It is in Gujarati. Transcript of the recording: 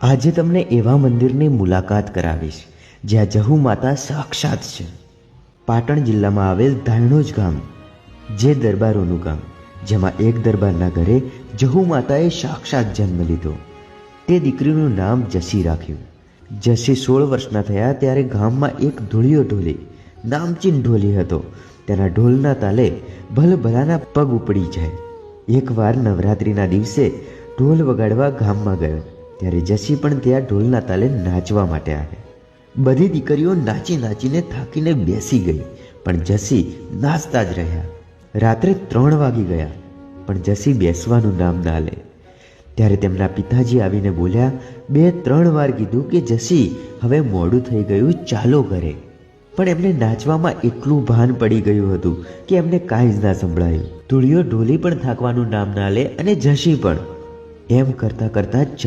આજે તમને એવા મંદિરની મુલાકાત કરાવીશ જ્યાં જહુ માતા સાક્ષાત છે. પાટણ જિલ્લામાં આવેલ ધાયણોજ ગામ, જે દરબારોનું ગામ, જેમાં એક દરબારના ઘરે જહુ માતાએ સાક્ષાત જન્મ લીધો. તે દીકરીનું નામ જસી રાખ્યું. જસી 16 વર્ષના થયા ત્યારે ગામમાં એક ધૂળિયો ઢોલી, નામચીન ઢોલી હતો. તેના ઢોલના તાલે ભલભલાના પગ ઉપડી જાય. એકવાર નવરાત્રિના દિવસે ઢોલ વગાડવા ગામમાં ગયો ત્યારે જસી પણ ત્યાં ઢોલના તાલે નાચવા માટે આવે. બધી દીકરીઓ નાચી નાચીને થાકીને બેસી ગઈ, પણ જસી નાચતા જ રહ્યા. રાત્રે 3 વાગી ગયા, પણ જસી બેસવાનું નામ ના લે. ત્યારે તેમના પિતાજી આવીને બોલ્યા, 2-3 વાર કીધું કે જસી હવે મોડું થઈ ગયું, ચાલો ઘરે. પણ એમને નાચવામાં એટલું ભાન પડી ગયું હતું કે એમને કાંઈ જ ના સંભળાયું. ધૂળિયો ઢોલી પણ થાકવાનું નામ ના લે અને જસી પણ. એમ કરતાં કરતાં